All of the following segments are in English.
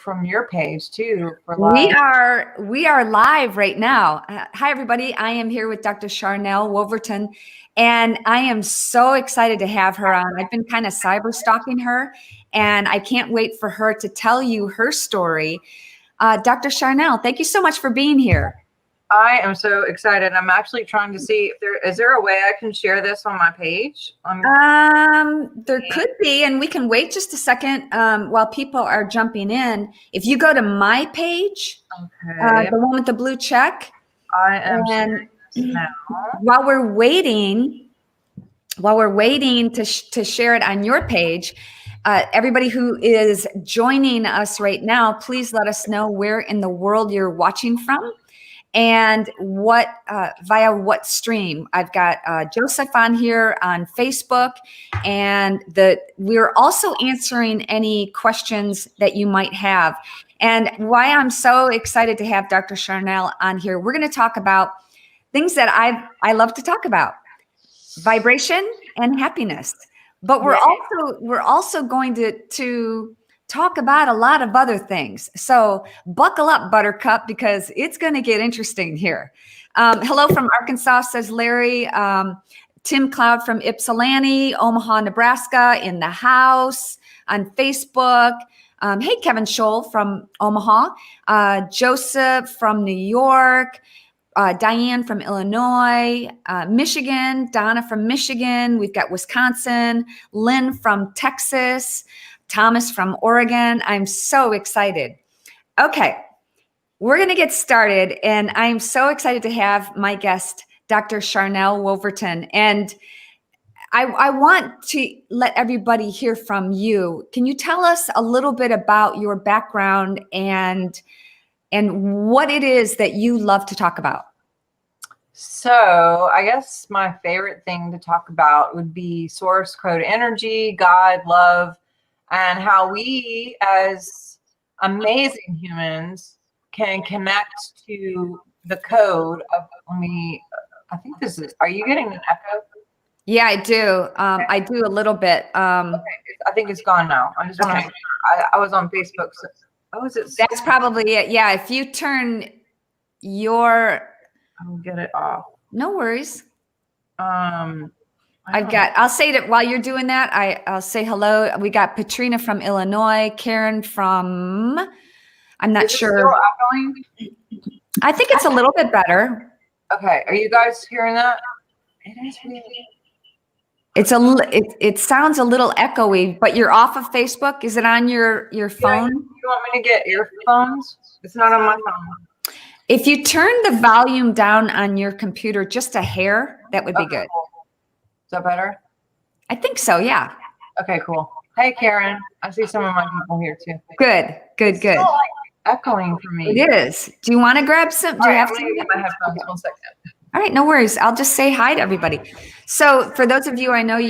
from your page too for live. We are live right now. Hi, everybody. I am here with Dr. Sharnael Wolverton, and I am so excited to have her on. I've been kind of cyber stalking her, and I can't wait for her to tell you her story. Dr. Sharnael, thank you so much for being here. I am so excited. I'm actually trying to see if is there a way I can share this on my page? There could be, and we can wait just a second while people are jumping in. If you go to my page, the one with the blue check, I am sharing this now. While we're waiting to share it on your page, everybody who is joining us right now, please let us know where in the world you're watching from. And what via what stream. I've got Joseph on here on Facebook, and we're also answering any questions that you might have. And why I'm so excited to have Dr. Sharnael on here, we're going to talk about things that I love to talk about: vibration and happiness. But we're also going to talk about a lot of other things. So buckle up, Buttercup, because it's going to get interesting here. Hello from Arkansas, says Larry. Tim Cloud from Ypsilanti, Omaha, Nebraska, in the house on Facebook. Hey, Kevin Scholl from Omaha. Joseph from New York. Diane from Illinois, Michigan, Donna from Michigan. We've got Wisconsin, Lynn from Texas, Thomas from Oregon. I'm so excited. Okay, we're going to get started, and I'm so excited to have my guest, Dr. Sharnael Wolverton. And I want to let everybody hear from you. Can you tell us a little bit about your background and what it is that you love to talk about? So I guess my favorite thing to talk about would be source code energy, God, love, and how we as amazing humans can connect to the code of I think this is, are you getting an echo? Yeah, I do. I do a little bit. Okay, I think it's gone now. I just want to make sure. I was on Facebook. So, that's probably it. Yeah, if you turn your... I'll get it off. No worries. I'll say that while you're doing that, I'll say hello. We got Patrina from Illinois, Karen from, I'm not sure. Still echoing? I think it's a little bit better. Okay. Are you guys hearing that? It is really. It sounds a little echoey, but you're off of Facebook. Is it on your phone? You want me to get earphones? It's not on my phone. If you turn the volume down on your computer just a hair, that would be good. Cool. Is that better? I think so, yeah. Okay, cool. Hey, Karen. I see some of my people here too. Good. It's still like echoing for me. It is. Do you want to grab some? Do you have to get my headphones? 1 second. All right, no worries. I'll just say hi to everybody. So for those of you, I know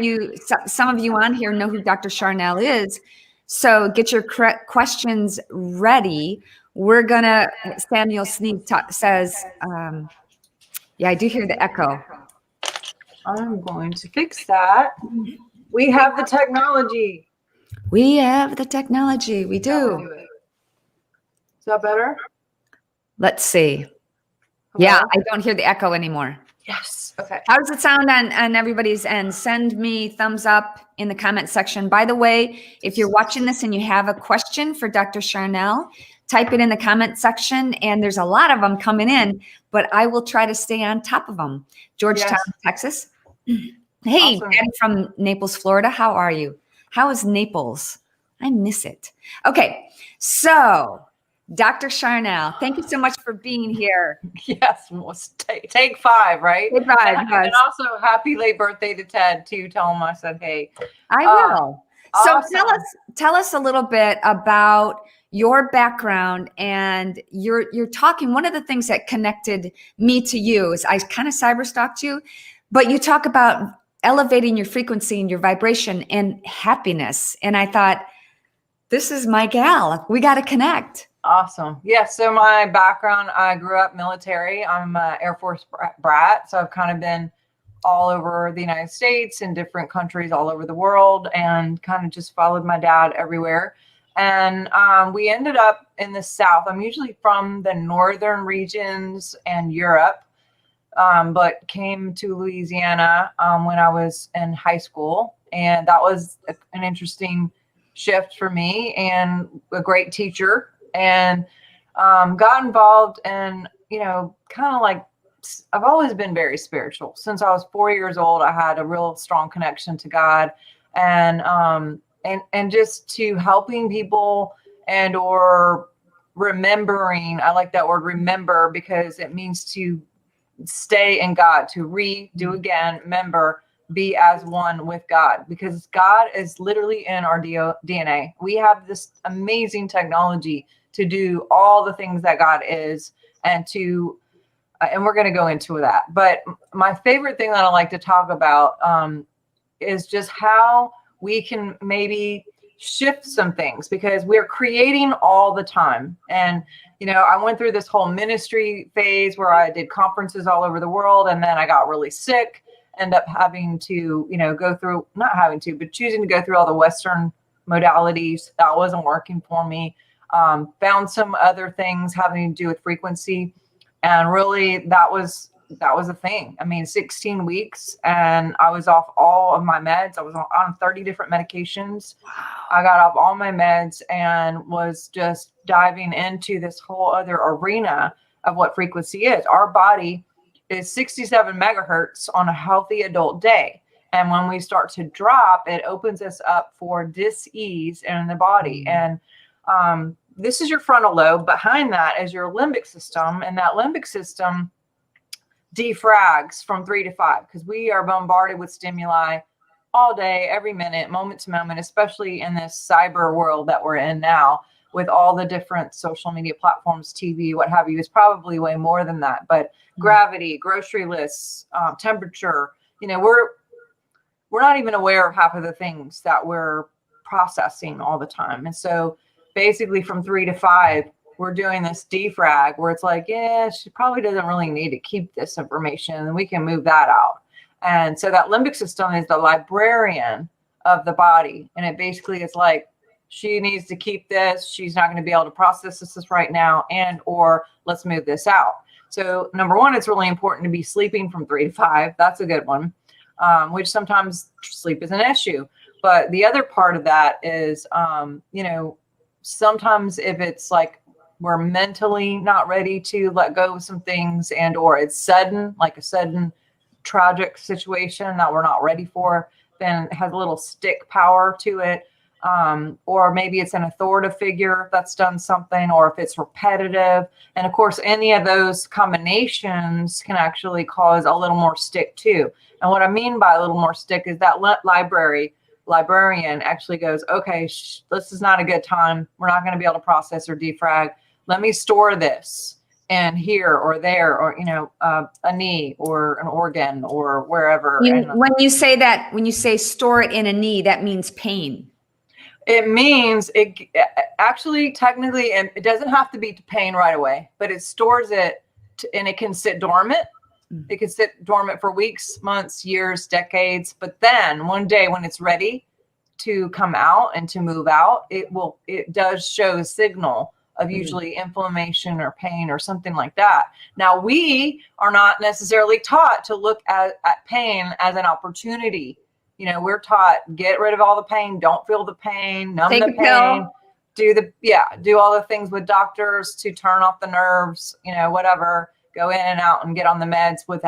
some of you on here know who Dr. Sharnael is. So get your questions ready. We're gonna, Samuel Sneed says, yeah, I do hear the echo. I'm going to fix that. We have the technology. We have the technology. We do. Is that better? Let's see. Hello? Yeah, I don't hear the echo anymore. Yes. Okay. How does it sound on everybody's end? Send me thumbs up in the comment section. By the way, if you're watching this and you have a question for Dr. Sharnael, type it in the comment section, and there's a lot of them coming in, but I will try to stay on top of them. Georgetown, Texas. Hey, awesome. Daddy from Naples, Florida. How are you? How is Naples? I miss it. Okay, so Dr. Sharnael, thank you so much for being here. Yes, we'll take 5, right? Take 5, yes. And also, happy late birthday to Ted, too. Tell him I said hey. I will. Awesome. So tell us a little bit about your background, and you're talking. One of the things that connected me to you is I kind of cyber stalked you, but you talk about elevating your frequency and your vibration and happiness. And I thought, this is my gal. We got to connect. Awesome. Yeah. So my background, I grew up military. I'm an Air Force brat. So I've kind of been all over the United States and different countries all over the world, and kind of just followed my dad everywhere. And we ended up in the South. I'm usually from the northern regions and Europe, but came to Louisiana when I was in high school. And that was an interesting shift for me and a great teacher. And got involved in, kind of like, I've always been very spiritual. Since I was 4 years old, I had a real strong connection to God. And just to helping people and or remembering. I like that word remember because it means to stay in God, to redo again, remember, be as one with God, because God is literally in our DNA. We have this amazing technology to do all the things that God is, and and we're going to go into that. But my favorite thing that I like to talk about is just how we can maybe shift some things, because we're creating all the time. And I went through this whole ministry phase where I did conferences all over the world, and then I got really sick, end up having to go through, not having to, but choosing to go through all the Western modalities. That wasn't working for me. Found some other things having to do with frequency, and really that was a thing. I mean, 16 weeks and I was off all of my meds. I was on 30 different medications. I got off all my meds and was just diving into this whole other arena of what frequency is. Our body is 67 megahertz on a healthy adult day. And when we start to drop, it opens us up for dis-ease in the body. And this is your frontal lobe. Behind that is your limbic system. And that limbic system defrags from 3 to 5, because we are bombarded with stimuli all day, every minute, moment to moment, especially in this cyber world that we're in now with all the different social media platforms, TV, what have you. Is probably way more than that. But gravity, grocery lists, temperature, we're not even aware of half of the things that we're processing all the time. And so basically from 3 to 5, we're doing this defrag where it's like, yeah, she probably doesn't really need to keep this information, and we can move that out. And so that limbic system is the librarian of the body. And it basically is like, she needs to keep this. She's not going to be able to process this right now, and or let's move this out. So number one, it's really important to be sleeping from 3 to 5. That's a good one, which sometimes sleep is an issue. But the other part of that is, sometimes if it's like we're mentally not ready to let go of some things, and or it's sudden, like a sudden tragic situation that we're not ready for, then it has a little stick power to it. Or maybe it's an authoritative figure that's done something, or if it's repetitive. And of course, any of those combinations can actually cause a little more stick too. And what I mean by a little more stick is that librarian actually goes, okay, this is not a good time. We're not going to be able to process or defrag. Let me store this in here or there, or, a knee or an organ or wherever. When you say store it in a knee, that means pain. It means it actually, technically, and it doesn't have to be to pain right away, but it stores it and it can sit dormant. It can sit dormant for weeks, months, years, decades. But then one day when it's ready to come out and to move out, it does show a signal of usually inflammation or pain or something like that. Now, we are not necessarily taught to look at pain as an opportunity. We're taught, get rid of all the pain, don't feel the pain, numb the pain, do all the things with doctors to turn off the nerves, whatever, go in and out and get on the meds with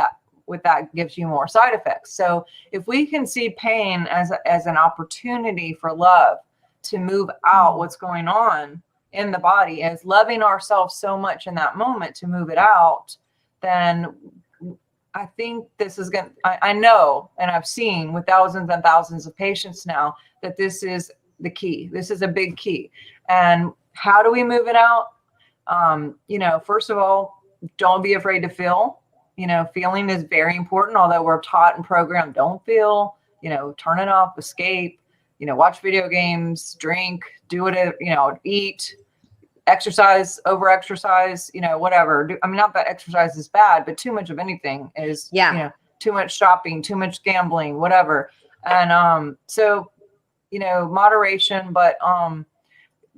that gives you more side effects. So if we can see pain as an opportunity for love to move out what's going on in the body, as loving ourselves so much in that moment to move it out, then I think this is I know, and I've seen with thousands and thousands of patients now, that this is the key. This is a big key. And how do we move it out? First of all, don't be afraid to feel. Feeling is very important, although we're taught and programmed, don't feel, turn it off, escape, watch video games, drink, do it, eat, exercise, over-exercise, whatever. Not that exercise is bad, but too much of anything is, too much shopping, too much gambling, whatever. And so, moderation, but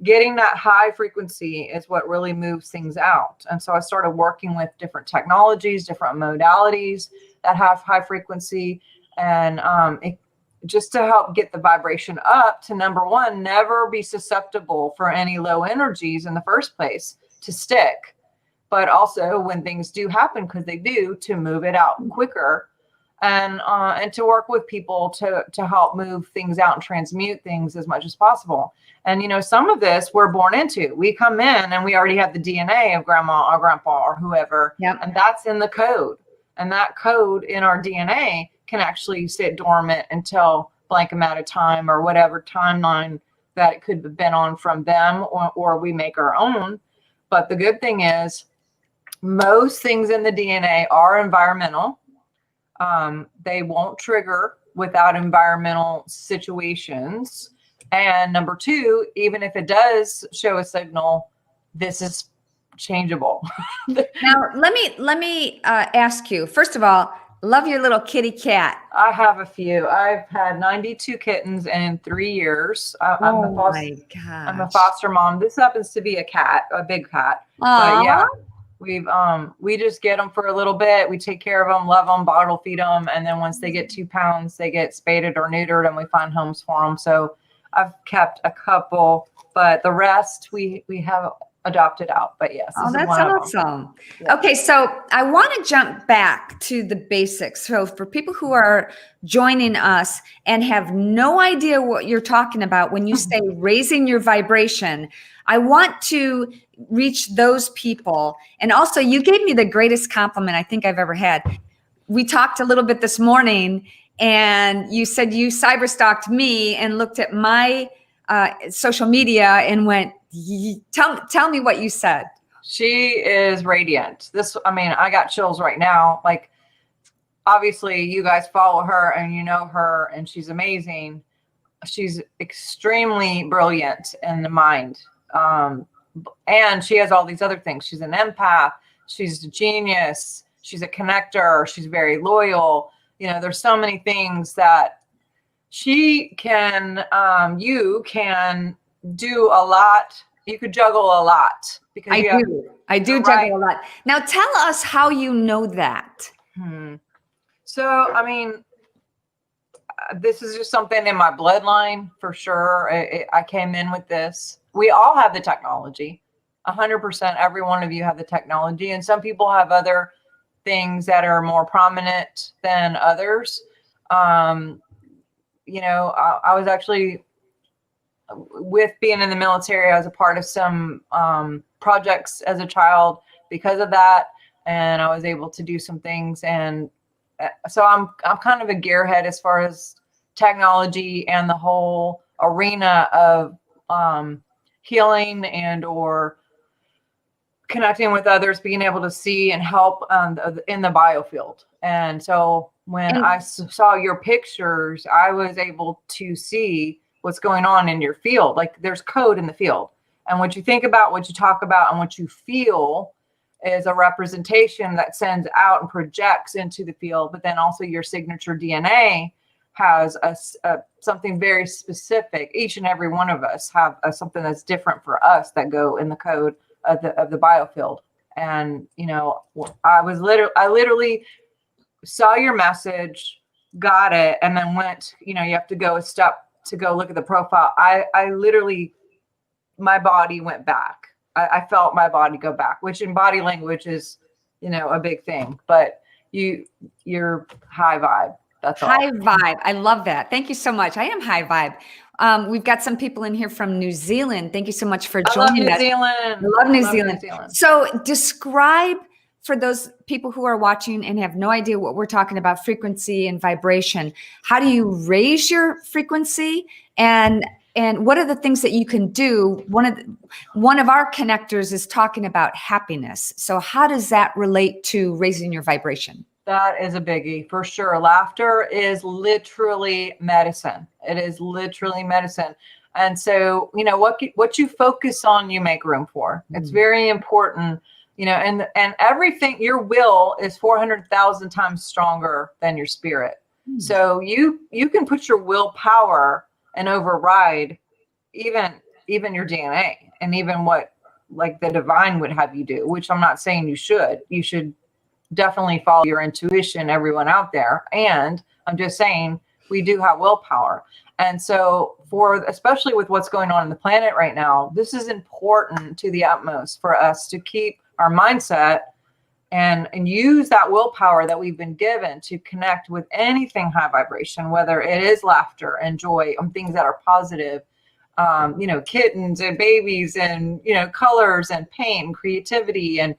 getting that high frequency is what really moves things out. And so I started working with different technologies, different modalities that have high frequency, and just to help get the vibration up to, number one, never be susceptible for any low energies in the first place to stick, but also when things do happen, because they do, to move it out quicker, and to work with people to help move things out and transmute things as much as possible. And, you know, some of this we're born into. We come in and we already have the DNA of grandma or grandpa or whoever, Yep. and that's in the code. And that code in our DNA can actually sit dormant until blank amount of time or whatever timeline that it could have been on from them, or we make our own. But the good thing is most things in the DNA are environmental. They won't trigger without environmental situations. And number two, even if it does show a signal, this is changeable. Now, let me ask you, first of all, love your little kitty cat. I have a few. I've had 92 kittens in 3 years. I'm a foster mom. This happens to be a cat, a big cat. Aww. But yeah, we just get them for a little bit. We take care of them, love them, bottle feed them, and then once they get 2 pounds, they get spaded or neutered, and we find homes for them. So I've kept a couple, but the rest we have adopted out. But yes, oh, that's awesome. Yeah. Okay, so I want to jump back to the basics. So for people who are joining us and have no idea what you're talking about when you say raising your vibration, I want to reach those people. And also, you gave me the greatest compliment I think I've ever had. We talked a little bit this morning, and you said you cyber stalked me and looked at my social media and went, tell me what you said. She is radiant. I got chills right now. Like, obviously you guys follow her and you know her, and she's amazing. She's extremely brilliant in the mind. And she has all these other things. She's an empath. She's a genius. She's a connector. She's very loyal. You know, there's so many things that she can, you can do a lot. You could juggle a lot. Because I do juggle a lot. Now tell us how you know that. So, I mean, this is just something in my bloodline for sure. I came in with this. We all have the technology. 100%. Every one of you have the technology. And some people have other things that are more prominent than others. You know, I was actually, with being in the military, I was a part of some projects as a child because of that. And I was able to do some things. And so I'm kind of a gearhead as far as technology and the whole arena of healing and or connecting with others, being able to see and help in the biofield. And so when I saw your pictures, I was able to see what's going on in your field. Like, there's code in the field, and what you think about, what you talk about, and what you feel is a representation that sends out and projects into the field. But then also your signature DNA has something very specific. Each and every one of us have something that's different for us that go in the code of the biofield. And, you know, I literally saw your message, got it, and then went, you know, you have to go a step to go look at the profile. I literally, my body went back. I felt my body go back, which in body language is, you know, a big thing. But you're high vibe. That's all. High vibe. I love that. Thank you so much. I am high vibe. We've got some people in here from New Zealand. Thank you so much for joining us. I love New Zealand. So describe, for those people who are watching and have no idea what we're talking about, frequency and vibration, how do you raise your frequency, and what are the things that you can do? One of our connectors is talking about happiness. So how does that relate to raising your vibration? That is a biggie for sure. Laughter is literally medicine. It is literally medicine. And so, you know, what you focus on, you make room for. It's very important, you know, and everything, your will is 400,000 times stronger than your spirit. So you can put your willpower and override even even your DNA and even what like the divine would have you do, which I'm not saying you should. You should definitely follow your intuition, everyone out there. And I'm just saying we do have willpower. And so especially with what's going on in the planet right now, this is important to the utmost for us to keep our mindset and use that willpower that we've been given to connect with anything high vibration, whether it is laughter and joy and things that are positive, kittens and babies and, colors and paint and creativity. And,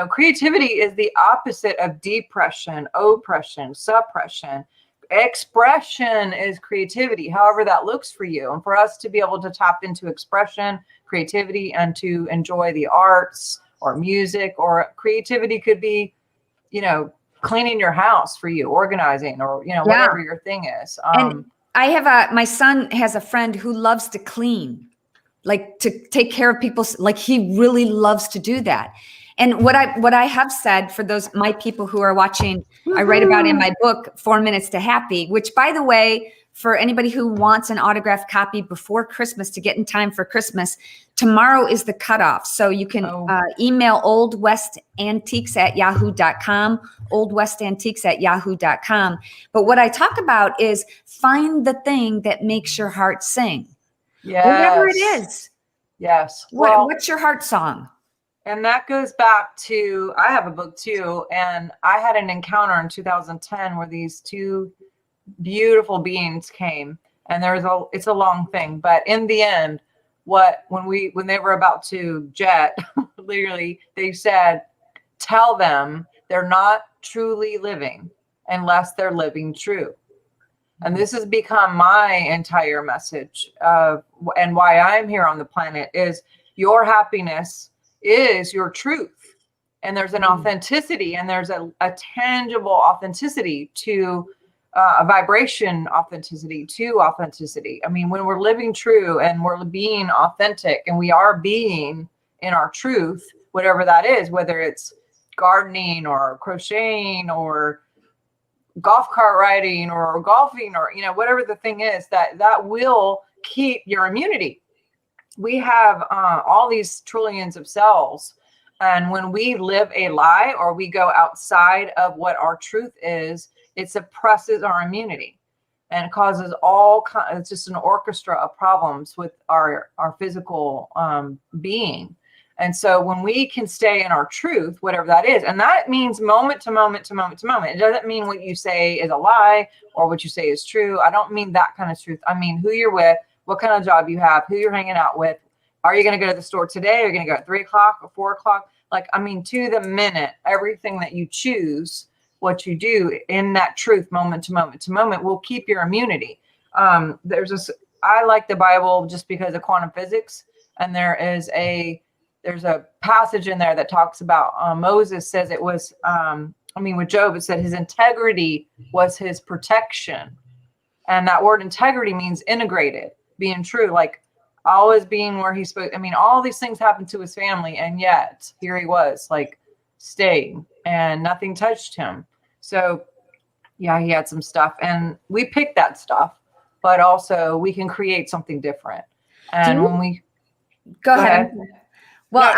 creativity is the opposite of depression, oppression, suppression. Expression is creativity, however that looks for you. And for us to be able to tap into expression, creativity, and to enjoy the arts or music, or creativity could be, cleaning your house for you, organizing, or, whatever your thing is. And I have my son has a friend who loves to clean, like to take care of people's, like he really loves to do that. And what I have said for my people who are watching, I write about in my book, 4 Minutes to Happy, which, by the way, for anybody who wants an autographed copy before Christmas to get in time for Christmas, tomorrow is the cutoff. So you can email oldwestantiques@yahoo.com, oldwestantiques@yahoo.com. But what I talk about is find the thing that makes your heart sing. Yes. Whatever it is. Yes. What's your heart song? And that goes back to, I have a book too, and I had an encounter in 2010 where these two beautiful beings came, and it's a long thing, but in the end, when they were about to jet, literally, they said, tell them they're not truly living unless they're living true. And this has become my entire message and why I'm here on the planet is your happiness is your truth. And there's an authenticity, and there's a tangible authenticity to a vibration authenticity to authenticity. I mean, when we're living true and we're being authentic and we are being in our truth, whatever that is, whether it's gardening or crocheting or golf cart riding or golfing or, whatever the thing is, that will keep your immunity. We have all these trillions of cells. And when we live a lie or we go outside of what our truth is, it suppresses our immunity and it causes it's just an orchestra of problems with our physical being. And so when we can stay in our truth, whatever that is, and that means moment to moment to moment to moment. It doesn't mean what you say is a lie or what you say is true. I don't mean that kind of truth. I mean who you're with, what kind of job you have, who you're hanging out with. Are you going to go to the store today? Are you going to go at 3 o'clock or 4 o'clock? To the minute, everything that you choose, what you do in that truth, moment to moment to moment, will keep your immunity. I like the Bible just because of quantum physics. And there's a passage in there that talks about Moses says it was, with Job, it said his integrity was his protection. And that word integrity means integrated, being true, like always being where he's supposed. All these things happened to his family, and yet here he was, like staying, and nothing touched him. So yeah, he had some stuff, and we picked that stuff, but also we can create something different. And when we go ahead. Well,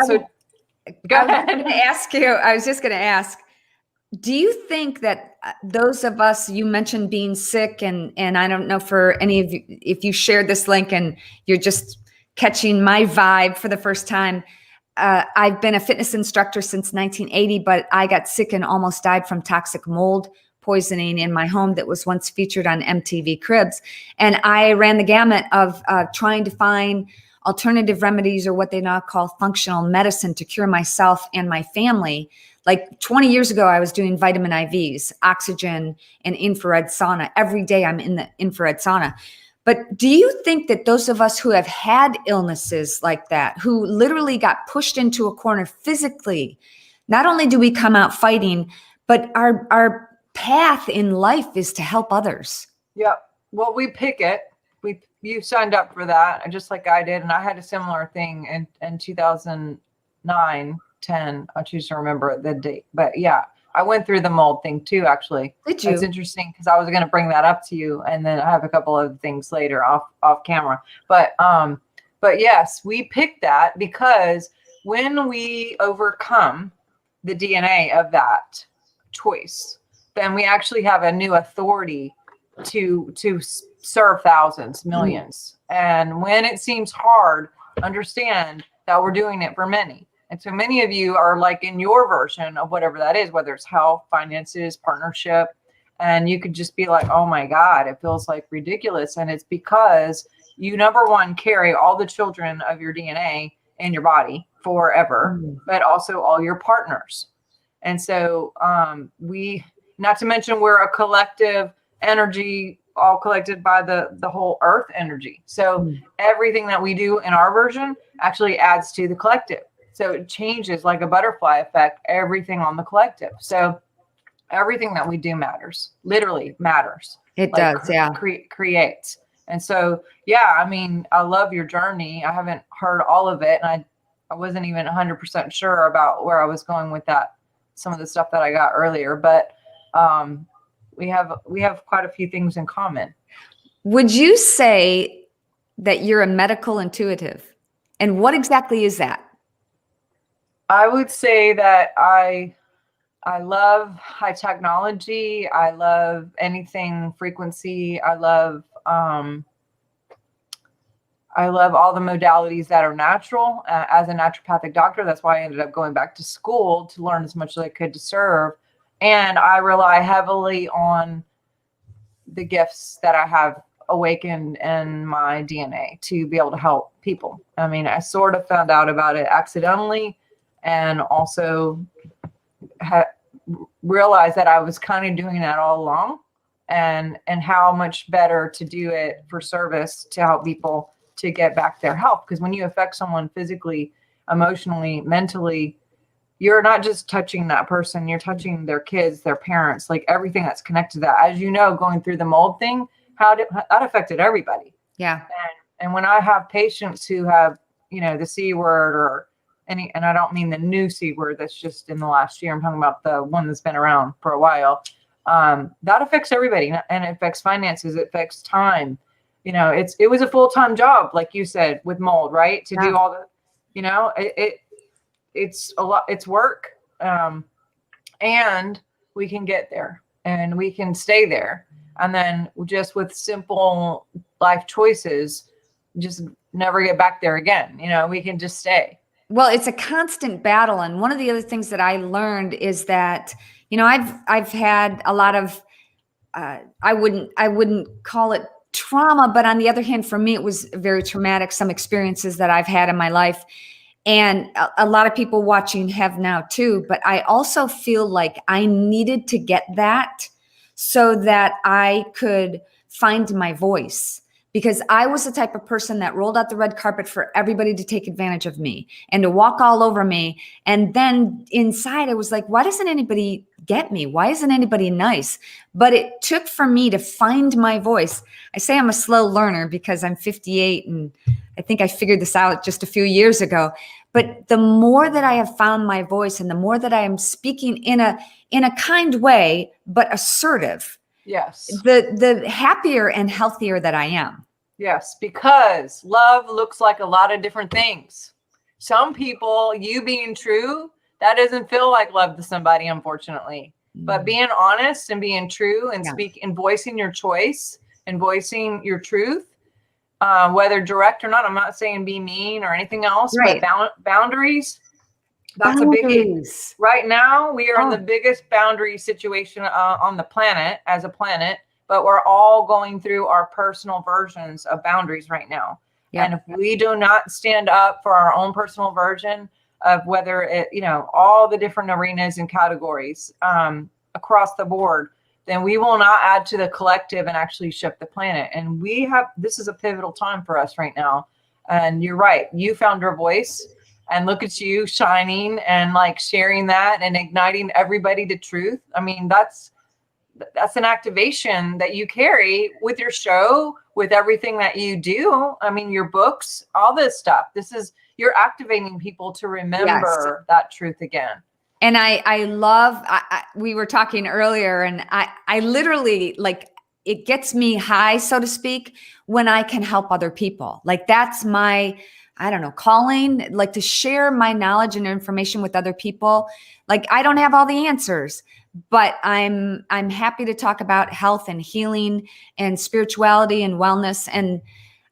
go ahead. I was just going to ask, do you think that those of us, you mentioned being sick, and I don't know for any of you, if you shared this link and you're just catching my vibe for the first time, I've been a fitness instructor since 1980, but I got sick and almost died from toxic mold poisoning in my home that was once featured on MTV Cribs. And I ran the gamut of trying to find alternative remedies, or what they now call functional medicine, to cure myself and my family. Like 20 years ago, I was doing vitamin IVs, oxygen, and infrared sauna. Every day I'm in the infrared sauna. But do you think that those of us who have had illnesses like that, who literally got pushed into a corner physically, not only do we come out fighting, but our path in life is to help others? Yeah. Well, we pick it. You signed up for that, just like I did. And I had a similar thing in 2009, 10. I choose to remember the date. But yeah, I went through the mold thing too, actually. Did you? It's interesting because I was going to bring that up to you. And then I have a couple of things later off camera. But But yes, we picked that because when we overcome the DNA of that choice, then we actually have a new authority to serve thousands, millions. And when it seems hard, understand that we're doing it for many. And so many of you are like in your version of whatever that is, whether it's health, finances, partnership, and you could just be like, oh my God, it feels like ridiculous. And it's because you, number one, carry all the children of your DNA in your body forever, but also all your partners. And so not to mention we're a collective energy, all collected by the whole earth energy. So everything that we do in our version actually adds to the collective. So it changes like a butterfly effect, everything on the collective. So everything that we do matters, literally matters. It does, yeah. Creates. And so, yeah, I mean, I love your journey. I haven't heard all of it. And I wasn't even 100% sure about where I was going with that, some of the stuff that I got earlier. But we have quite a few things in common. Would you say that you're a medical intuitive? And what exactly is that? I would say that I love high technology. I love anything frequency. I love all the modalities that are natural. As a naturopathic doctor, that's why I ended up going back to school to learn as much as I could to serve. And I rely heavily on the gifts that I have awakened in my DNA to be able to help people. I mean, I sort of found out about it accidentally, and also realized that I was kind of doing that all along, and how much better to do it for service to help people to get back their health. Because when you affect someone physically, emotionally, mentally, you're not just touching that person, you're touching their kids, their parents, like everything that's connected to that. As you know, going through the mold thing, that affected everybody. Yeah. And when I have patients who have, the C word or and I don't mean the new C word that's just in the last year, I'm talking about the one that's been around for a while. That affects everybody, and it affects finances, it affects time. It was a full-time job, like you said, with mold, right? To do all the, it's a lot, it's work. And we can get there and we can stay there. And then just with simple life choices, just never get back there again. We can just stay. Well, it's a constant battle. And one of the other things that I learned is that, I've had a lot of, I wouldn't call it trauma, but on the other hand, for me, it was very traumatic, some experiences that I've had in my life. And a lot of people watching have now too, but I also feel like I needed to get that so that I could find my voice. Because I was the type of person that rolled out the red carpet for everybody to take advantage of me and to walk all over me. And then inside, I was like, why doesn't anybody get me? Why isn't anybody nice? But it took for me to find my voice. I say I'm a slow learner because I'm 58 and I think I figured this out just a few years ago. But the more that I have found my voice and the more that I am speaking in a kind way, but assertive, yes, the happier and healthier that I am. Yes, because love looks like a lot of different things. Some people, you being true, that doesn't feel like love to somebody, unfortunately. But being honest and being true and and voicing your choice and voicing your truth, whether direct or not, I'm not saying be mean or anything else, right. But boundaries, that's a biggie. Right now, we are in the biggest boundary situation on the planet as a planet, but we're all going through our personal versions of boundaries right now. Yep. And if we do not stand up for our own personal version of whether it, all the different arenas and categories across the board, then we will not add to the collective and actually shift the planet. And this is a pivotal time for us right now. And you're right. You found your voice, and look at you shining and like sharing that and igniting everybody to truth. I mean, that's an activation that you carry with your show, with everything that you do. I mean, your books, all this stuff. You're activating people to remember that truth again. And I love, we were talking earlier, and I literally, like, it gets me high, so to speak, when I can help other people. Like that's my, I don't know, calling, like to share my knowledge and information with other people. Like I don't have all the answers, but I'm happy to talk about health and healing and spirituality and wellness. And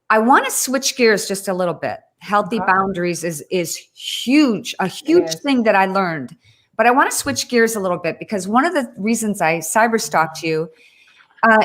I want to switch gears just a little bit. Healthy Okay. boundaries is huge, a It huge is. thing that I learned. But I want to switch gears a little bit because one of the reasons I cyber stalked you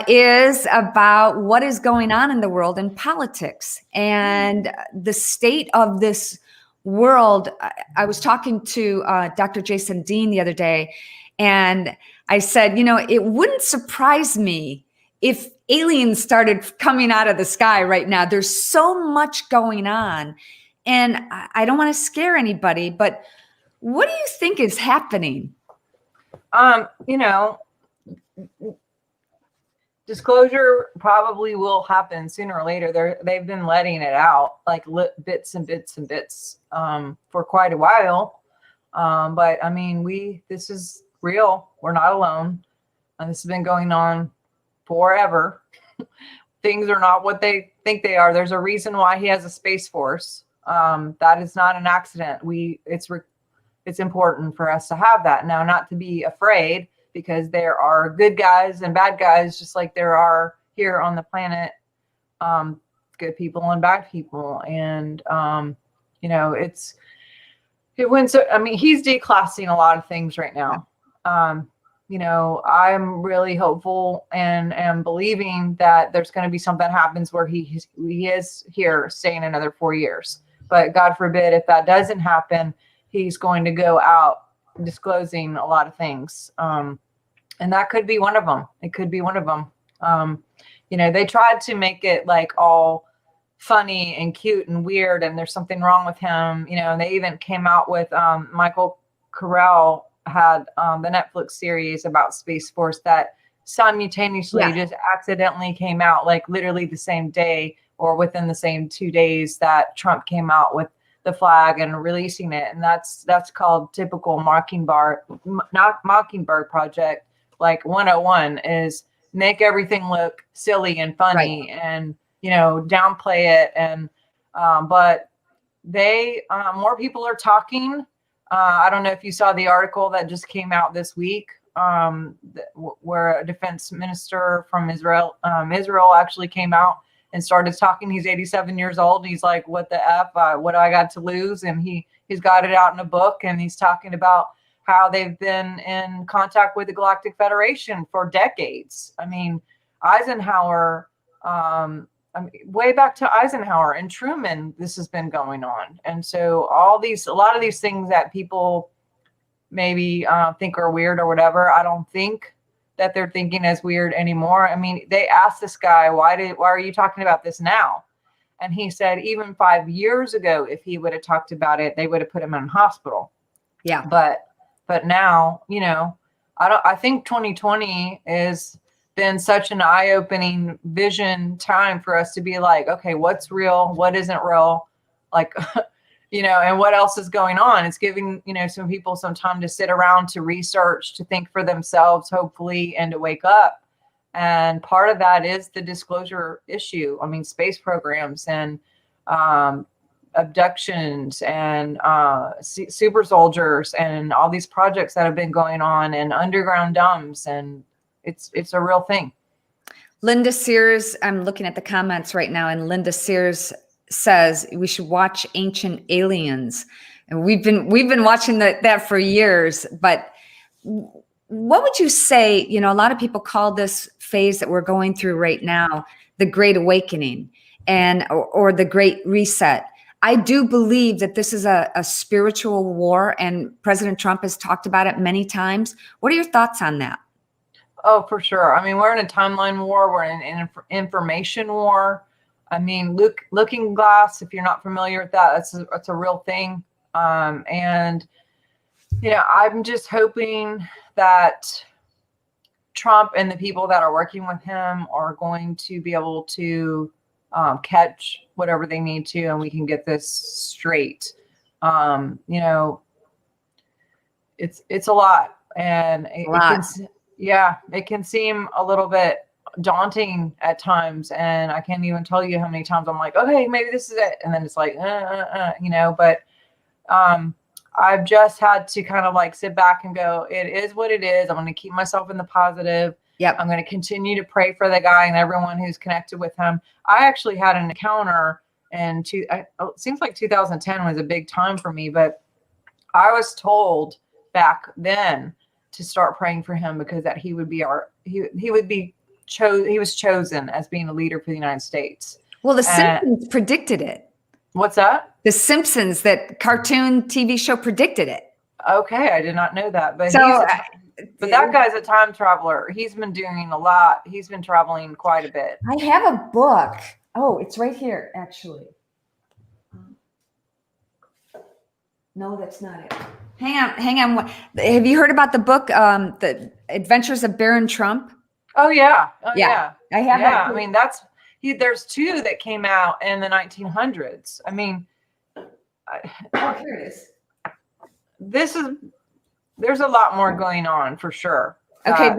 is about what is going on in the world in politics and the state of this world. I was talking to Dr. Jason Dean the other day, and I said, you know, it wouldn't surprise me if aliens started coming out of the sky right now. There's so much going on. And I don't want to scare anybody, but what do you think is happening? You know, disclosure probably will happen sooner or later. They've been letting it out like bits and bits and bits for quite a while. But I mean, this is real. We're not alone. And this has been going on forever. Things are not what they think they are. There's a reason why he has a space force. That is not an accident. It's important for us to have that now, not to be afraid, because there are good guys and bad guys, just like there are here on the planet, good people and bad people. And, you know, it went so, I mean, he's declassing a lot of things right now. You know, I'm really hopeful and am believing that there's going to be something happens where he is here staying another 4 years. But God forbid, if that doesn't happen, he's going to go out disclosing a lot of things. And that could be one of them. It could be one of them. You know, they tried to make it like all funny and cute and weird, and there's something wrong with him. You know, and they even came out with Michael Carell had the Netflix series about Space Force that simultaneously just accidentally came out, like literally the same day or within the same 2 days that Trump came out with the flag and releasing it. And that's called typical Mockingbird project. Like 101 is make everything look silly and funny, and, you know, downplay it. And, but more people are talking. I don't know if you saw the article that just came out this week, where a defense minister from Israel actually came out and started talking. He's 87 years old. He's like, what the F, what do I got to lose? And he's got it out in a book, and he's talking about how they've been in contact with the Galactic Federation for decades. I mean, Eisenhower, way back to Eisenhower and Truman, this has been going on. And so a lot of these things that people maybe think are weird or whatever, I don't think that they're thinking as weird anymore. I mean, they asked this guy, why are you talking about this now? And he said, even 5 years ago, if he would have talked about it, they would have put him in hospital. Yeah. But now, you know, I think 2020 is been such an eye-opening vision time for us to be like, okay, what's real? What isn't real? Like, you know, and what else is going on? It's giving, you know, some people some time to sit around, to research, to think for themselves, hopefully, and to wake up. And part of that is the disclosure issue. I mean, space programs and abductions and super soldiers and all these projects that have been going on, and underground dumps, and it's a real thing. Linda Sears, I'm looking at the comments right now, and Linda Sears says we should watch Ancient Aliens. And we've been watching that for years. But what would you say, you know, a lot of people call this phase that we're going through right now the Great Awakening or the Great Reset. I do believe that this is a spiritual war, and President Trump has talked about it many times. What are your thoughts on that? Oh, for sure. I mean, we're in a timeline war. We're in an information war. I mean, Looking Glass, if you're not familiar with that, that's a real thing. And, you know, I'm just hoping that Trump and the people that are working with him are going to be able to catch whatever they need to, and we can get this straight. You know, it's a lot, and it can seem a little bit daunting at times, and I can't even tell you how many times I'm like, okay, maybe this is it, and then it's like, but I've just had to kind of like sit back and go, it is what it is. I'm going to keep myself in the positive. Yep. I'm going to continue to pray for the guy and everyone who's connected with him. I actually had an encounter it seems like 2010 was a big time for me, but I was told back then to start praying for him because that he would be he was chosen as being a leader for the United States. Well, the Simpsons predicted it. What's that? The Simpsons, that cartoon TV show, predicted it. Okay, I did not know that. But but that guy's a time traveler. He's been doing a lot. He's been traveling quite a bit. I have a book. Oh, it's right here, actually. No, that's not it. Hang on. Have you heard about the book, The Adventures of Baron Trump? Oh yeah. Yeah. I have that. I mean, there's two that came out in the 1900s. I mean, here it is. There's a lot more going on for sure. Okay,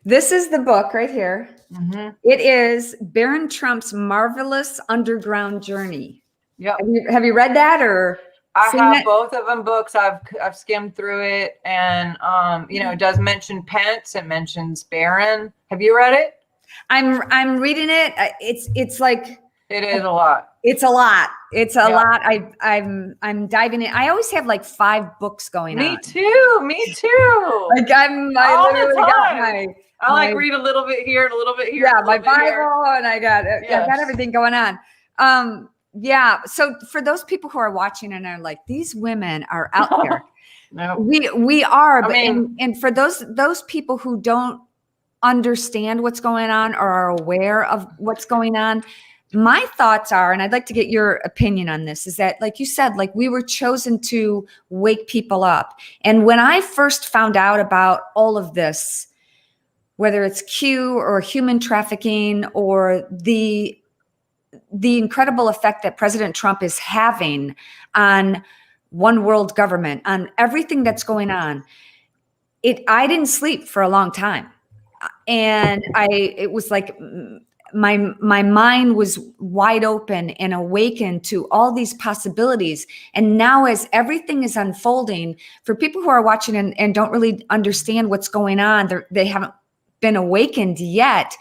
this is the book right here. Mm-hmm. It is Baron Trump's Marvelous Underground Journey. Yeah. Have you read that, or? I have both of them books. I've skimmed through it, and it does mention Pence. It mentions Barron. Have you read it? I'm reading it. It's like it is a lot. It's a lot. It's a lot. I'm diving in. I always have like 5 books going on. Me too. Like I literally got I like read a little bit here and a little bit here. Yeah, my Bible, and I got everything going on. Yeah. So for those people who are watching and are like, these women are out there. No, we are. But and for those people who don't understand what's going on or are aware of what's going on, my thoughts are, and I'd like to get your opinion on this, is that, like you said, like we were chosen to wake people up. And when I first found out about all of this, whether it's Q or human trafficking or the incredible effect that President Trump is having on one world government, on everything that's going on, I didn't sleep for a long time. And it was like my mind was wide open and awakened to all these possibilities. And now, as everything is unfolding, for people who are watching and don't really understand what's going on, they haven't been awakened yet.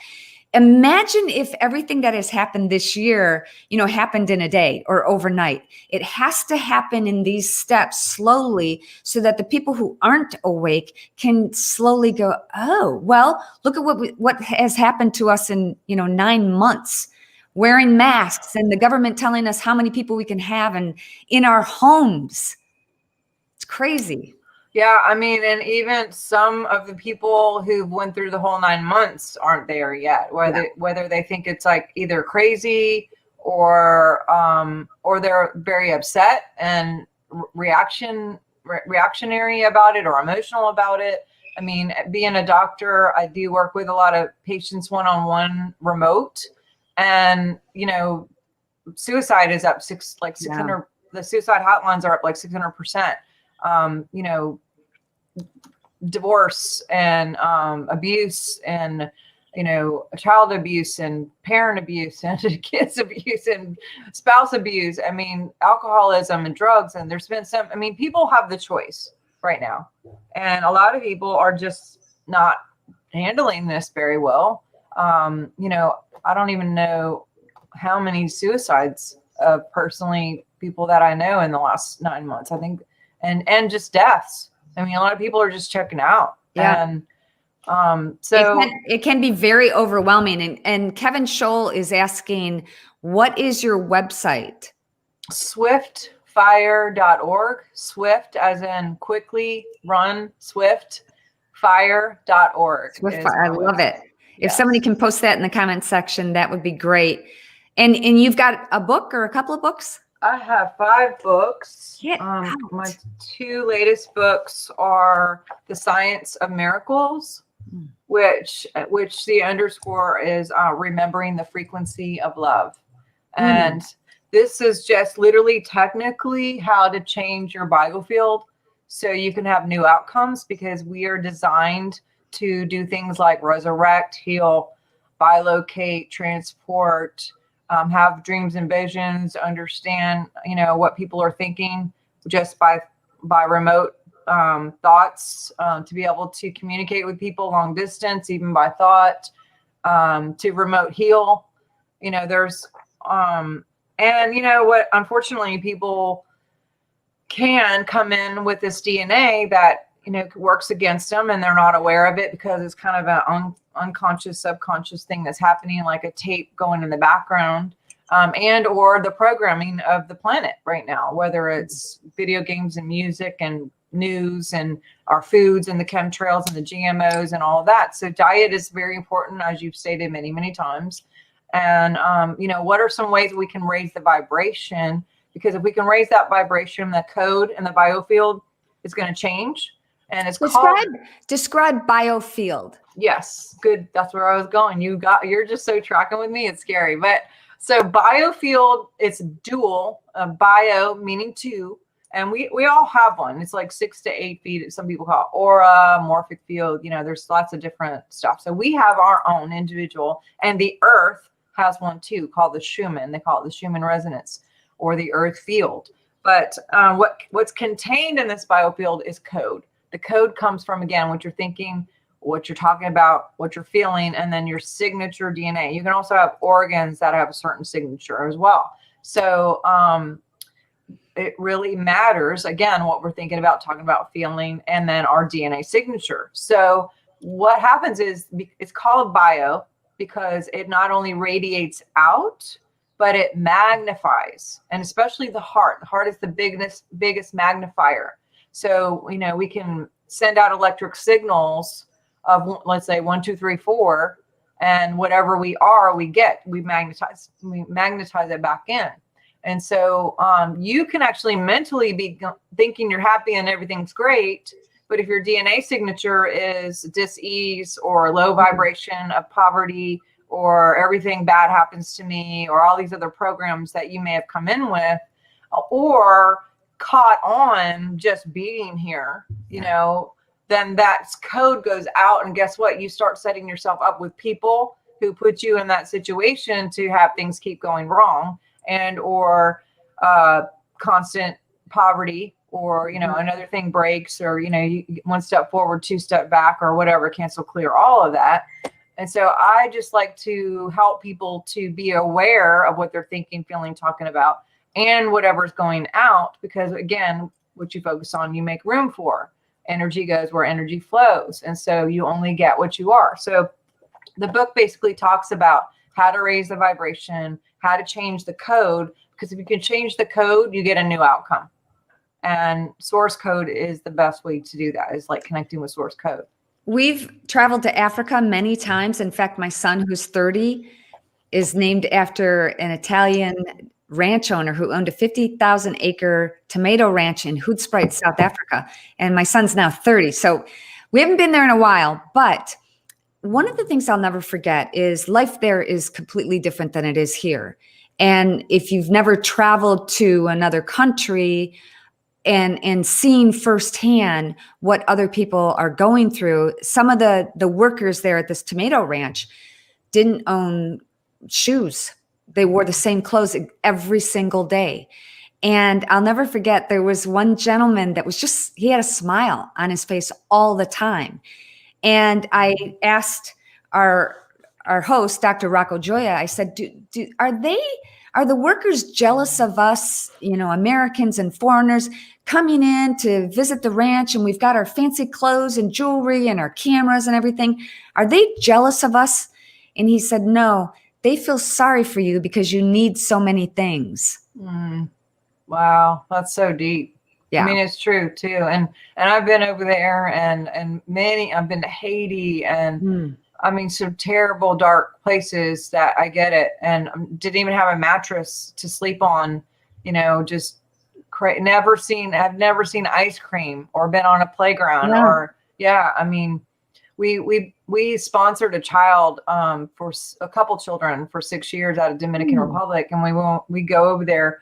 Imagine if everything that has happened this year, happened in a day or overnight. It has to happen in these steps slowly so that the people who aren't awake can slowly go, oh, well, look at what has happened to us in, 9 months, wearing masks and the government telling us how many people we can have and in our homes. It's crazy. Yeah, I mean, and even some of the people who went through the whole 9 months aren't there yet. Whether they think it's like either crazy or they're very upset and reactionary about it or emotional about it. I mean, being a doctor, I do work with a lot of patients one-on-one remote, and suicide is up 600. The suicide hotlines are up like 600%. Divorce and abuse and child abuse and parent abuse and kids abuse and spouse abuse. I mean, alcoholism and drugs. And there's been people have the choice right now, and a lot of people are just not handling this very well. I don't even know how many suicides of personally people that I know in the last 9 months, I think, and just deaths. I mean, a lot of people are just checking out. Yeah. And so it can be very overwhelming. And Kevin Scholl is asking, what is your website? swiftfire.org. Swift as in quickly run, swiftfire.org. I love it. If somebody can post that in the comment section, that would be great. And you've got a book or a couple of books? I have 5 books. My 2 latest books are The Science of Miracles, which the underscore is remembering the frequency of love. And this is just literally technically how to change your biofield so you can have new outcomes, because we are designed to do things like resurrect, heal, bilocate, transport, have dreams and visions, understand, what people are thinking just by remote thoughts, to be able to communicate with people long distance, even by thought, to remote heal. There's and what, unfortunately, people can come in with this DNA that works against them, and they're not aware of it because it's kind of an unconscious, subconscious thing that's happening, like a tape going in the background, and or the programming of the planet right now, whether it's video games and music and news and our foods and the chemtrails and the GMOs and all of that. So diet is very important, as you've stated many, many times. And, what are some ways we can raise the vibration? Because if we can raise that vibration, the code and the biofield is going to change. And it's describe biofield. Yes, good. That's where I was going. You're just so tracking with me. It's scary. But so biofield, it's dual, bio meaning two. And we all have one. It's like 6 to 8 feet. Some people call it aura, morphic field. There's lots of different stuff. So we have our own individual, and the earth has one too, called the Schumann. They call it the Schumann resonance, or the earth field. But what's contained in this biofield is code. The code comes from, again, what you're thinking, what you're talking about, what you're feeling, and then your signature DNA. You can also have organs that have a certain signature as well. So it really matters, again, what we're thinking about, talking about, feeling, and then our DNA signature. So what happens is, it's called bio because it not only radiates out, but it magnifies, and especially the heart. The heart is the biggest magnifier. So, we can send out electric signals of, let's say, 1, 2, 3, 4, and whatever we magnetize it back in. And so you can actually mentally be thinking you're happy and everything's great, but if your DNA signature is dis-ease or low vibration of poverty, or everything bad happens to me, or all these other programs that you may have come in with, or caught on just being here, then that code goes out, and guess what? You start setting yourself up with people who put you in that situation to have things keep going wrong, and or constant poverty, or another thing breaks, or you 1 step forward, 2 step back, or whatever, cancel, clear, all of that. And so I just like to help people to be aware of what they're thinking, feeling, talking about, and whatever's going out, because again, what you focus on, you make room for. Energy goes where energy flows. And so you only get what you are. So the book basically talks about how to raise the vibration, how to change the code, because if you can change the code, you get a new outcome. And source code is the best way to do that, is like connecting with source code. We've traveled to Africa many times. In fact, my son, who's 30, is named after an Italian ranch owner who owned a 50,000 acre tomato ranch in Hoedspruit, South Africa. And my son's now 30. So we haven't been there in a while, but one of the things I'll never forget is life there is completely different than it is here. And if you've never traveled to another country and seen firsthand what other people are going through, some of the workers there at this tomato ranch didn't own shoes. They wore the same clothes every single day. And I'll never forget, there was one gentleman that was he had a smile on his face all the time. And I asked our host, Dr. Rocco Joya, I said, are the workers jealous of us, Americans and foreigners coming in to visit the ranch, and we've got our fancy clothes and jewelry and our cameras and everything? Are they jealous of us? And he said, no, they feel sorry for you because you need so many things. Wow, that's so deep. Yeah. I mean, it's true too. And I've been over there, and I've been to Haiti, and I mean, some terrible dark places that I get it, and didn't even have a mattress to sleep on, just I've never seen ice cream or been on a playground I mean, we sponsored a child for a couple children for 6 years out of Dominican Republic, and we go over there.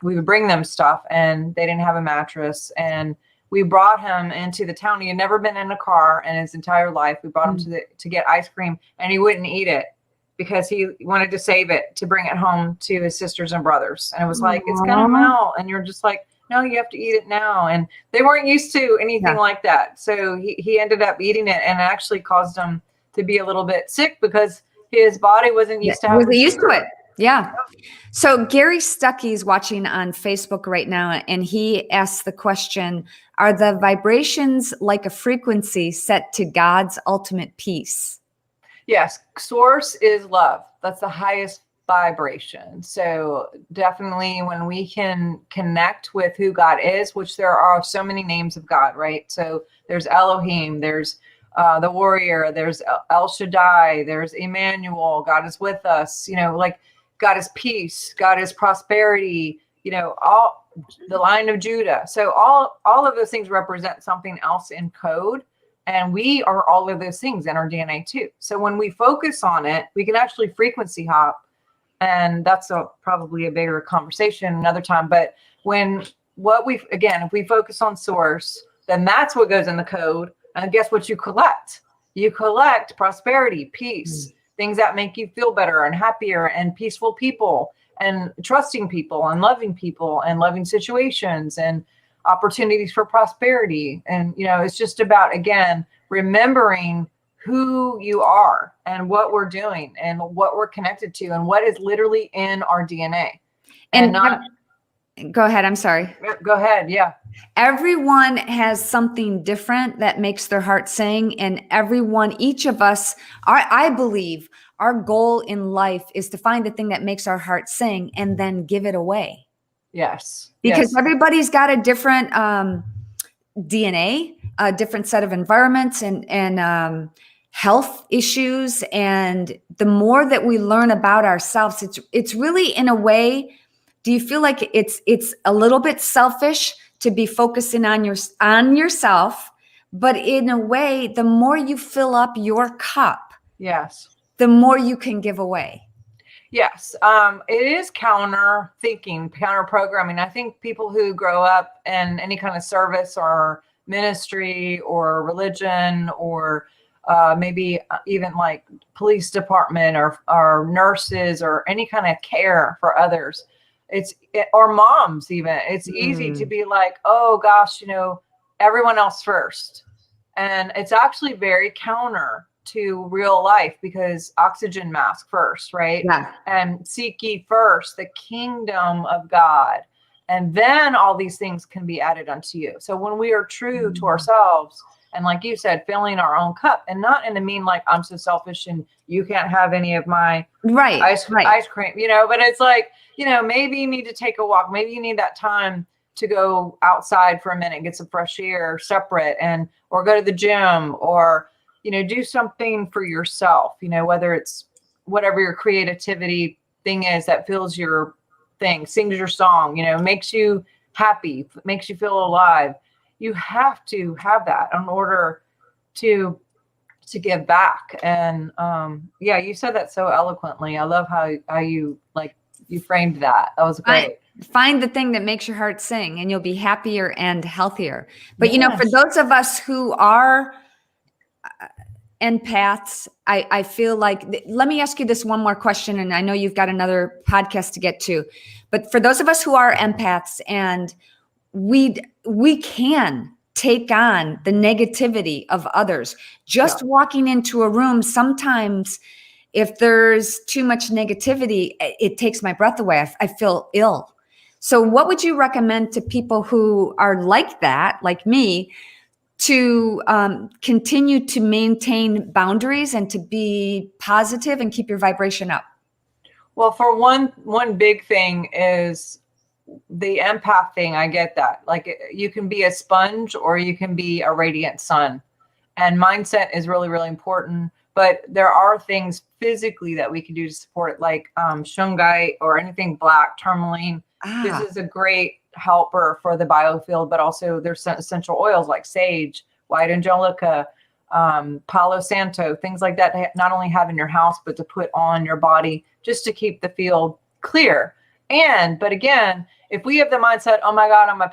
We would bring them stuff, and they didn't have a mattress, and we brought him into the town. He had never been in a car in his entire life. We brought him to get ice cream, and he wouldn't eat it because he wanted to save it to bring it home to his sisters and brothers. And it was like, it's going to melt. And you're just like, no, you have to eat it now. And they weren't used to anything like that. So he ended up eating it, and it actually caused him to be a little bit sick because his body wasn't used to having it. Yeah. So Gary Stuckey is watching on Facebook right now, and he asks the question, are the vibrations like a frequency set to God's ultimate peace? Yes. Source is love. That's the highest vibration. So definitely when we can connect with who God is, which there are so many names of God, right? So there's Elohim, there's the warrior, there's El Shaddai, there's Emmanuel, God is with us, you know, like God is peace, God is prosperity, you know, all the Lion of Judah. So all of those things represent something else in code. And we are all of those things in our DNA too. So when we focus on it, we can actually frequency hop. And that's probably a bigger conversation another time. But if we focus on source, then that's what goes in the code. And guess what you collect? You collect prosperity, peace, things that make you feel better and happier and peaceful people and trusting people and loving situations and opportunities for prosperity. And, you know, it's just about, again, remembering who you are and what we're doing and what we're connected to and what is literally in our DNA. Go ahead. I'm sorry. Go ahead. Yeah. Everyone has something different that makes their heart sing. And each of us, I believe our goal in life is to find the thing that makes our heart sing and then give it away. Yes. Because everybody's got a different DNA, a different set of environments and health issues. And the more that we learn about ourselves, it's really, in a way, do you feel like it's a little bit selfish to be focusing on yourself? But in a way, the more you fill up your cup, yes, the more you can give away. Yes. It is counter thinking, counter programming. I think people who grow up in any kind of service or ministry or religion or maybe even like police department or nurses or any kind of care for others, or moms even, it's easy to be like, oh gosh, you know, everyone else first. And it's actually very counter to real life, because oxygen mask first, right? Yeah. And seek ye first the kingdom of God, and then all these things can be added unto you. So when we are true to ourselves, and like you said, filling our own cup, and not in a mean like I'm so selfish and you can't have any of my ice cream, you know, but it's like, you know, maybe you need to take a walk. Maybe you need that time to go outside for a minute, get some fresh air separate, or go to the gym, or, you know, do something for yourself, you know, whether it's whatever your creativity thing is that fills your thing, sings your song, you know, makes you happy, makes you feel alive. You have to have that in order to give back. And yeah, you said that so eloquently. I love how you framed that. That was great. Find the thing that makes your heart sing, and you'll be happier and healthier. But, you know, for those of us who are empaths, I feel like, let me ask you this one more question, and I know you've got another podcast to get to, but for those of us who are empaths, and we can take on the negativity of others, just walking into a room, sometimes if there's too much negativity, it takes my breath away. I feel ill. So what would you recommend to people who are like that, like me, to continue to maintain boundaries and to be positive and keep your vibration up? Well, for one big thing is the empath thing. I get that. Like, you can be a sponge or you can be a radiant sun, and mindset is really, really important. But there are things physically that we can do to support it, like shungite or anything black, tourmaline. This is a great helper for the biofield, but also there's essential oils like sage, white angelica, palo santo, things like that to not only have in your house, but to put on your body just to keep the field clear. But again, if we have the mindset, oh my God, I'm a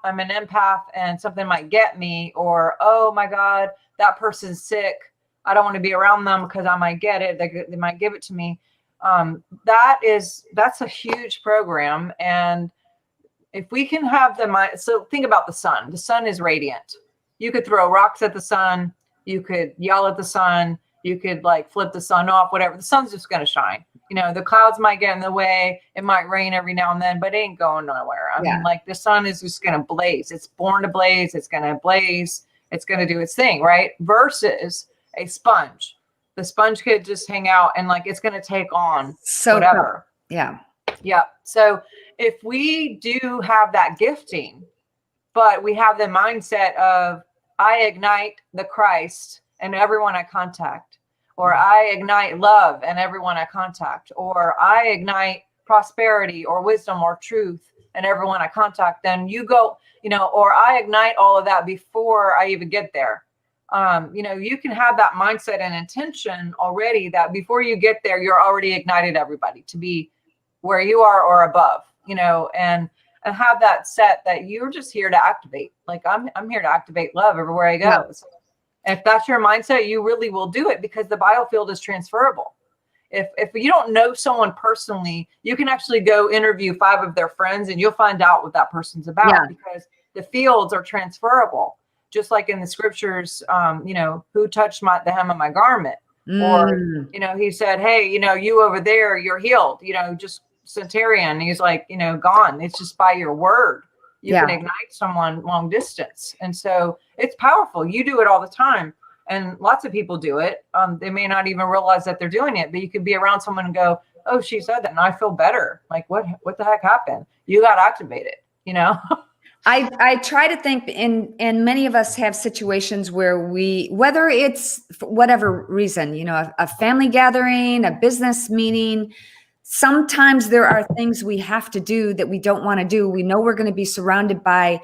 I'm an empath and something might get me, or, oh my God, that person's sick. I don't want to be around them because I might get it. They might give it to me. That's a huge program. And if we can have the mind, so think about the sun. The sun is radiant. You could throw rocks at the sun. You could yell at the sun. You could like flip the sun off, whatever. The sun's just going to shine. The clouds might get in the way. It might rain every now and then, but it ain't going nowhere. I mean, like the sun is just going to blaze. It's born to blaze. It's going to blaze. It's going to do its thing, right? Versus a sponge. The sponge could just hang out and like it's going to take on whatever. Yeah. Yeah. So if we do have that gifting, but we have the mindset of I ignite the Christ and everyone I contact, or I ignite love and everyone I contact, or I ignite prosperity or wisdom or truth and everyone I contact, then you go, or I ignite all of that before I even get there. You can have that mindset and intention already that before you get there, you're already ignited everybody to be where you are or above, and have that set that you're just here to activate. Like I'm here to activate love everywhere I go. Yeah. So if that's your mindset, you really will do it because the biofield is transferable. If you don't know someone personally, you can actually go interview 5 of their friends and you'll find out what that person's about because the fields are transferable. Just like in the scriptures, who touched the hem of my garment? Or, he said, hey, you over there, you're healed, just centurion. He's like, gone. It's just by your word. You can ignite someone long distance. And so it's powerful. You do it all the time. And lots of people do it. They may not even realize that they're doing it, but you could be around someone and go, oh, she said that and I feel better. Like what the heck happened? You got activated, I try to think, and many of us have situations where whether it's for whatever reason, a family gathering, a business meeting, sometimes there are things we have to do that we don't want to do. We know we're going to be surrounded by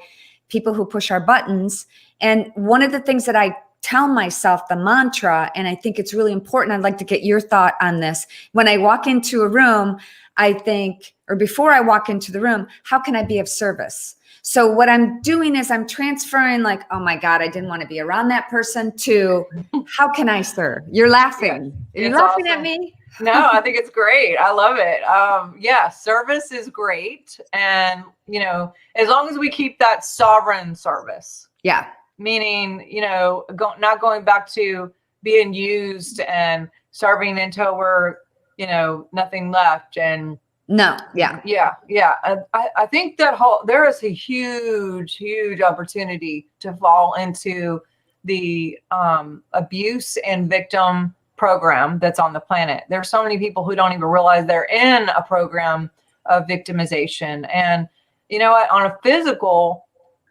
people who push our buttons. And one of the things that I tell myself, the mantra, and I think it's really important, I'd like to get your thought on this. When I walk into a room, I think, or before I walk into the room, how can I be of service? So what I'm doing is I'm transferring like, oh my God, I didn't want to be around that person, to how can I serve? You're laughing. Are you laughing awesome. At me? No, I think it's great. I love it. Service is great. And, as long as we keep that sovereign service. Yeah. Meaning, not going back to being used and serving until we're, nothing left. And no. Yeah. Yeah. I think there is a huge opportunity to fall into the abuse and victim program that's on the planet. There's so many people who don't even realize they're in a program of victimization. And you know what, on a physical,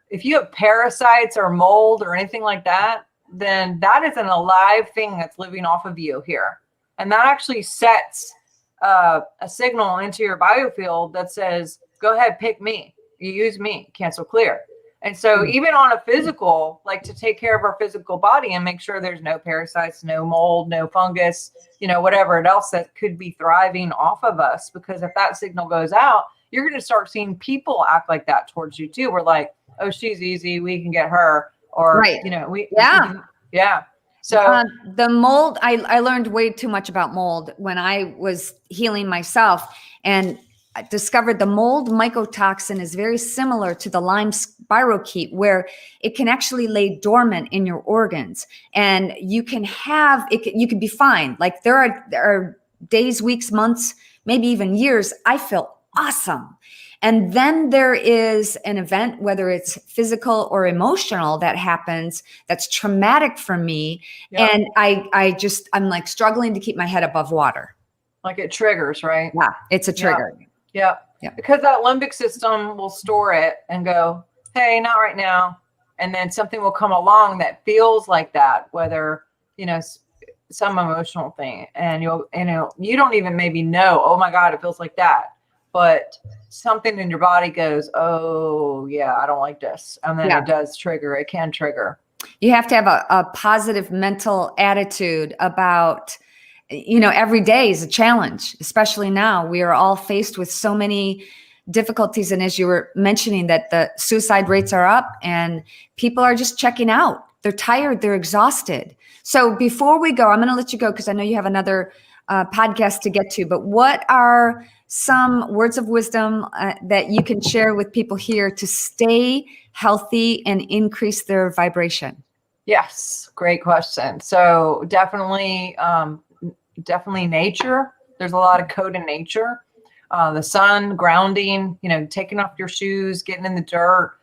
if you have parasites or mold or anything like that, then that is an alive thing that's living off of you here. And that actually sets a signal into your biofield that says, go ahead, pick me, you use me, cancel clear. And so even on a physical, like to take care of our physical body and make sure there's no parasites, no mold, no fungus, whatever else that could be thriving off of us. Because if that signal goes out, you're going to start seeing people act like that towards you too. We're like, oh, she's easy, we can get her. Or, right. Yeah. So the mold, I learned way too much about mold when I was healing myself, and I discovered the mold mycotoxin is very similar to the Lyme spirochete, where it can actually lay dormant in your organs, and you can have it. You can be fine. Like there are days, weeks, months, maybe even years, I feel awesome. And then there is an event, whether it's physical or emotional, that happens that's traumatic for me. Yep. And I'm like struggling to keep my head above water. Like it triggers, right? Yeah, it's a trigger. Yeah. Because that limbic system will store it and go, hey, not right now. And then something will come along that feels like that, whether, some emotional thing. And you don't even maybe know, oh my God, it feels like that. But something in your body goes, oh yeah, I don't like this. And then it does trigger. It can trigger. You have to have a positive mental attitude about, every day is a challenge, especially now. We are all faced with so many difficulties. And as you were mentioning that the suicide rates are up and people are just checking out. They're tired, they're exhausted. So before we go, I'm going to let you go because I know you have another podcast to get to, but what are some words of wisdom that you can share with people here to stay healthy and increase their vibration? Yes, great question. So definitely nature. There's a lot of code in nature. The sun, grounding, taking off your shoes, getting in the dirt.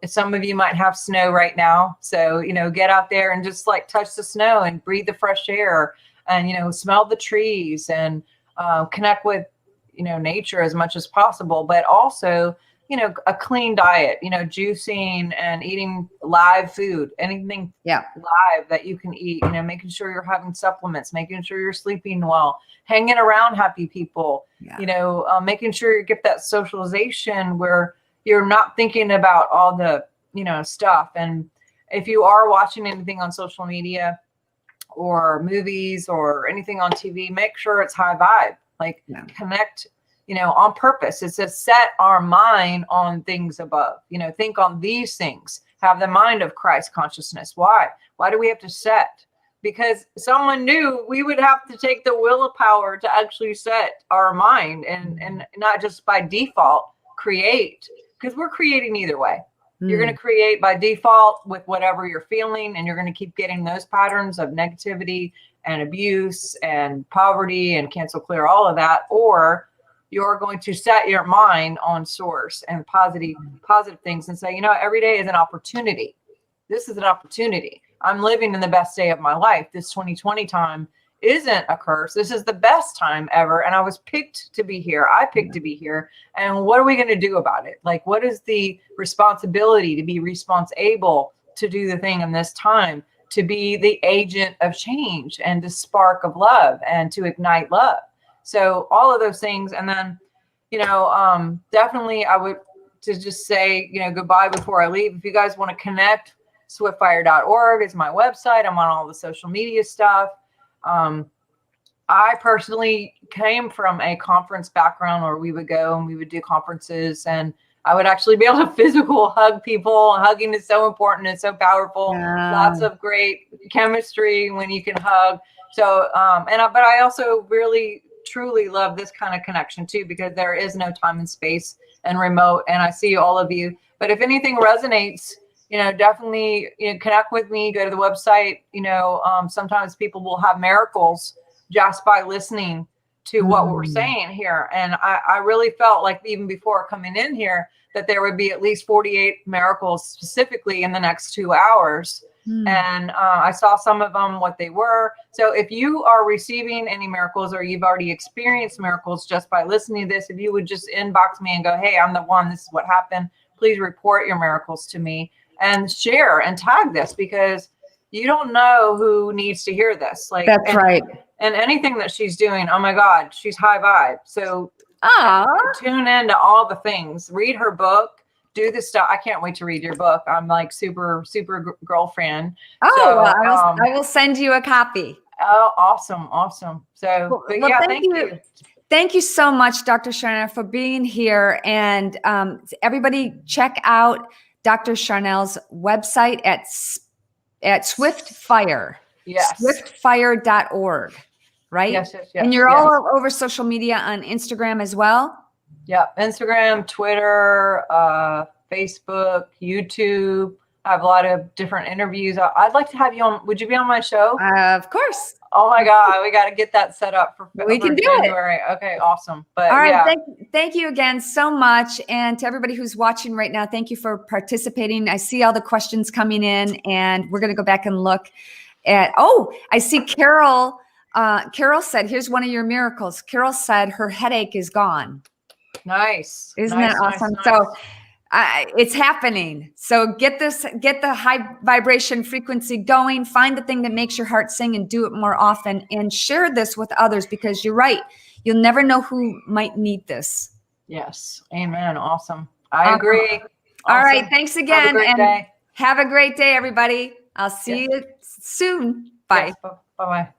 Some of you might have snow right now. So, get out there and just like touch the snow and breathe the fresh air and, smell the trees and connect with, nature as much as possible. But also, a clean diet, juicing and eating live food, anything live that you can eat, making sure you're having supplements, making sure you're sleeping well, hanging around happy people, making sure you get that socialization where you're not thinking about all the, stuff. And if you are watching anything on social media or movies or anything on TV, make sure it's high vibe, connect, on purpose. It's to set our mind on things above, think on these things, have the mind of Christ consciousness. Why do we have to set? Because someone knew we would have to take the willpower to actually set our mind and not just by default create, because we're creating either way. You're going to create by default with whatever you're feeling, and you're going to keep getting those patterns of negativity and abuse and poverty and cancel clear, all of that. Or you're going to set your mind on source and positive things and say, every day is an opportunity. This is an opportunity. I'm living in the best day of my life. This 2020 time isn't a curse. This is the best time ever. And I was picked to be here. I picked to be here. And what are we going to do about it? What is the responsibility to be responsible to do the thing in this time, to be the agent of change and the spark of love and to ignite love? So all of those things. And then, definitely I would to just say, goodbye before I leave. If you guys want to connect, swiftfire.org is my website. I'm on all the social media stuff. I personally came from a conference background where we would go and we would do conferences, and I would actually be able to physical hug people. Hugging is so important. It's so powerful. Lots of great chemistry when you can hug. So, but I also really, truly love this kind of connection too, because there is no time and space and remote, and I see all of you. But if anything resonates, definitely connect with me, go to the website. Sometimes people will have miracles just by listening to what we're saying here. And I really felt like even before coming in here that there would be at least 48 miracles specifically in the next 2 hours. And I saw some of them, what they were. So if you are receiving any miracles or you've already experienced miracles just by listening to this, if you would just inbox me and go, hey, I'm the one, this is what happened. Please report your miracles to me and share and tag this, because you don't know who needs to hear this. That's right. And anything that she's doing, oh my God, she's high vibe. So tune into all the things, read her book, do the stuff. I can't wait to read your book. I'm super girlfriend. I will send you a copy. Oh, awesome. So, thank you. Thank you so much, Dr. Sharnael, for being here. And everybody check out Dr. Sharnael's website at Swiftfire. Yes. Swiftfire.org, right? Yes. And you're all over social media on Instagram as well? Yeah, Instagram, Twitter, Facebook, YouTube. I have a lot of different interviews. I'd like to have you on. Would you be on my show? Of course. Oh my God, we got to get that set up for January. Okay, awesome. But all right, thank you again so much, and to everybody who's watching right now, thank you for participating. I see all the questions coming in, and we're going to go back and look at. Oh, I see Carol. Carol said, "Here's one of your miracles." Carol said her headache is gone. Nice. Isn't that awesome? Nice. So it's happening. So get the high vibration frequency going, find the thing that makes your heart sing and do it more often, and share this with others, because you're right. You'll never know who might need this. Yes. Amen. Awesome. I agree. Awesome. All right. Thanks again. Have a great day. Have a great day, everybody. I'll see you soon. Bye. Yes. Bye-bye.